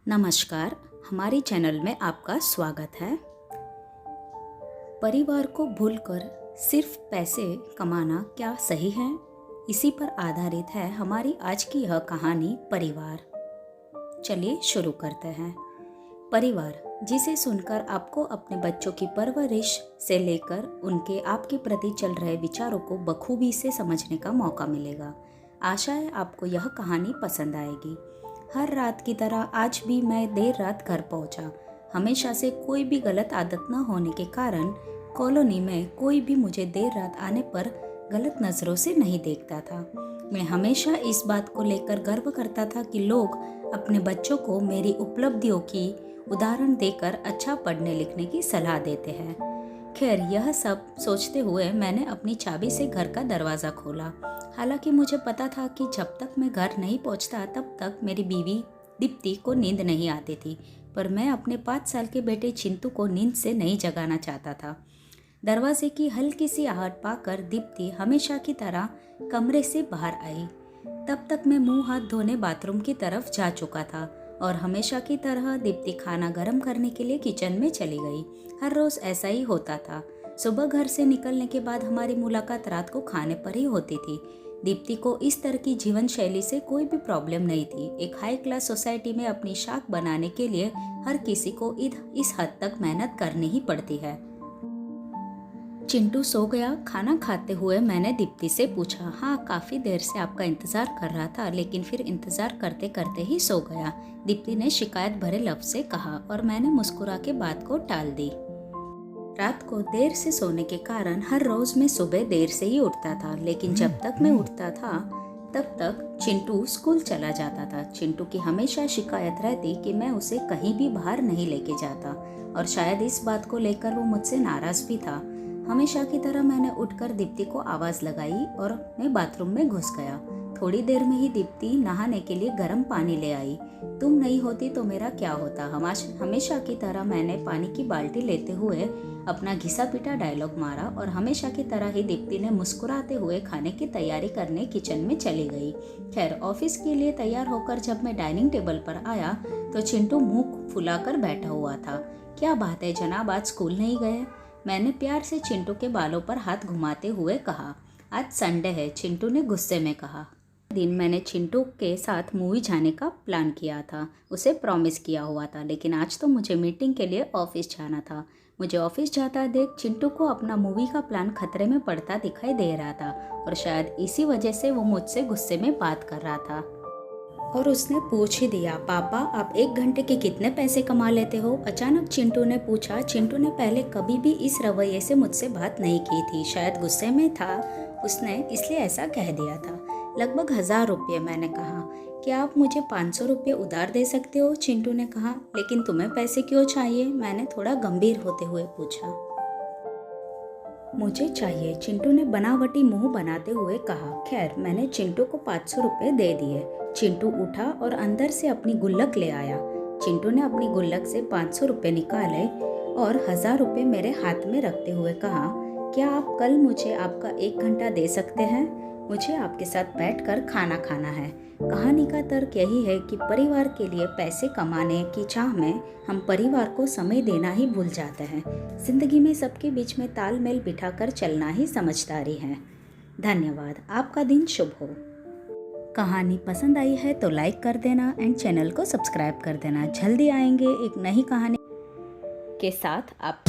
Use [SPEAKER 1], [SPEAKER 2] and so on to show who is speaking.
[SPEAKER 1] नमस्कार, हमारे चैनल में आपका स्वागत है। परिवार को भूलकर सिर्फ पैसे कमाना क्या सही है? इसी पर आधारित है हमारी आज की यह कहानी परिवार। चलिए शुरू करते हैं। परिवार, जिसे सुनकर आपको अपने बच्चों की परवरिश से लेकर उनके आपके प्रति चल रहे विचारों को बखूबी से समझने का मौका मिलेगा। आशा है आपको यह कहानी पसंद आएगी। हर रात की तरह आज भी मैं देर रात घर पहुंचा। हमेशा से कोई भी गलत आदत न होने के कारण कॉलोनी में कोई भी मुझे देर रात आने पर गलत नज़रों से नहीं देखता था। मैं हमेशा इस बात को लेकर गर्व करता था कि लोग अपने बच्चों को मेरी उपलब्धियों की उदाहरण देकर अच्छा पढ़ने लिखने की सलाह देते हैं। खैर, यह सब सोचते हुए मैंने अपनी चाबी से घर का दरवाज़ा खोला। हालांकि मुझे पता था कि जब तक मैं घर नहीं पहुंचता तब तक मेरी बीवी दीप्ति को नींद नहीं आती थी, पर मैं अपने 5 साल के बेटे चिंटू को नींद से नहीं जगाना चाहता था। दरवाजे की हल्की सी आहट पाकर दीप्ति हमेशा की तरह कमरे से बाहर आई। तब तक मैं मुंह हाथ धोने बाथरूम की तरफ जा चुका था और हमेशा की तरह दीप्ति खाना गर्म करने के लिए किचन में चली गई। हर रोज़ ऐसा ही होता था। सुबह घर से निकलने के बाद हमारी मुलाकात रात को खाने पर ही होती थी। दीप्ति को इस तरह की जीवन शैली से कोई भी प्रॉब्लम नहीं थी। एक हाई क्लास सोसाइटी में अपनी शाख बनाने के लिए हर किसी को इस हद तक मेहनत करनी ही पड़ती है। चिंटू सो गया? खाना खाते हुए मैंने दीप्ति से पूछा। हाँ, काफ़ी देर से आपका इंतज़ार कर रहा था, लेकिन फिर इंतज़ार करते करते ही सो गया, दीप्ति ने शिकायत भरे लफ्ज़ से कहा और मैंने मुस्कुरा के बात को टाल दी। रात को देर से सोने के कारण हर रोज़ मैं सुबह देर से ही उठता था, लेकिन जब तक मैं उठता था तब तक चिंटू स्कूल चला जाता था। चिंटू की हमेशा शिकायत रहती कि मैं उसे कहीं भी बाहर नहीं लेके जाता और शायद इस बात को लेकर वो मुझसे नाराज़ भी था। हमेशा की तरह मैंने उठकर दीप्ति को आवाज़ लगाई और मैं बाथरूम में घुस गया। थोड़ी देर में ही दीप्ति नहाने के लिए गर्म पानी ले आई। तुम नहीं होती तो मेरा क्या होता? हमेशा की तरह मैंने पानी की बाल्टी लेते हुए अपना घिसा पिटा डायलॉग मारा और हमेशा की तरह ही दीप्ति ने मुस्कुराते हुए खाने की तैयारी करने किचन में चली गई। खैर, ऑफिस के लिए तैयार होकर जब मैं डाइनिंग टेबल पर आया तो चिंटू मुंह फुलाकर बैठा हुआ था। क्या बात है जनाब, आज स्कूल नहीं गए? मैंने प्यार से चिंटू के बालों पर हाथ घुमाते हुए कहा। आज संडे है, चिंटू ने गुस्से में कहा। दिन मैंने चिंटू के साथ मूवी जाने का प्लान किया था, उसे प्रॉमिस किया हुआ था, लेकिन आज तो मुझे मीटिंग के लिए ऑफिस जाना था। मुझे ऑफिस जाता देख चिंटू को अपना मूवी का प्लान खतरे में पड़ता दिखाई दे रहा था और शायद इसी वजह से वो मुझसे गुस्से में बात कर रहा था। और उसने पूछ ही दिया, पापा आप 1 घंटे के कितने पैसे कमा लेते हो? अचानक चिंटू ने पूछा। चिंटू ने पहले कभी भी इस रवैये से मुझसे बात नहीं की थी, शायद गुस्से में था उसने इसलिए ऐसा कह दिया था। लगभग 1000 रुपये, मैंने कहा। क्या आप मुझे 500 रुपये उधार दे सकते हो? चिंटू ने कहा। लेकिन तुम्हें पैसे क्यों चाहिए? मैंने थोड़ा गंभीर होते हुए पूछा। मुझे चाहिए, चिंटू ने बनावटी मुंह बनाते हुए कहा। खैर, मैंने चिंटू को 500 रुपये दे दिए। चिंटू उठा और अंदर से अपनी गुल्लक ले आया। चिंटू ने अपनी गुल्लक से 500 रुपये निकाले और 1000 रुपये मेरे हाथ में रखते हुए कहा, क्या आप कल मुझे आपका 1 घंटा दे सकते हैं? मुझे आपके साथ बैठकर खाना खाना है। कहानी का तर्क यही है कि परिवार के लिए पैसे कमाने की चाह में हम परिवार को समय देना ही भूल जाते हैं। जिंदगी में सबके बीच में तालमेल बिठाकर चलना ही समझदारी है। धन्यवाद। आपका दिन शुभ हो। कहानी पसंद आई है तो लाइक कर देना एंड चैनल को सब्सक्राइब कर देना। जल्दी आएंगे एक नई कहानी के साथ। आप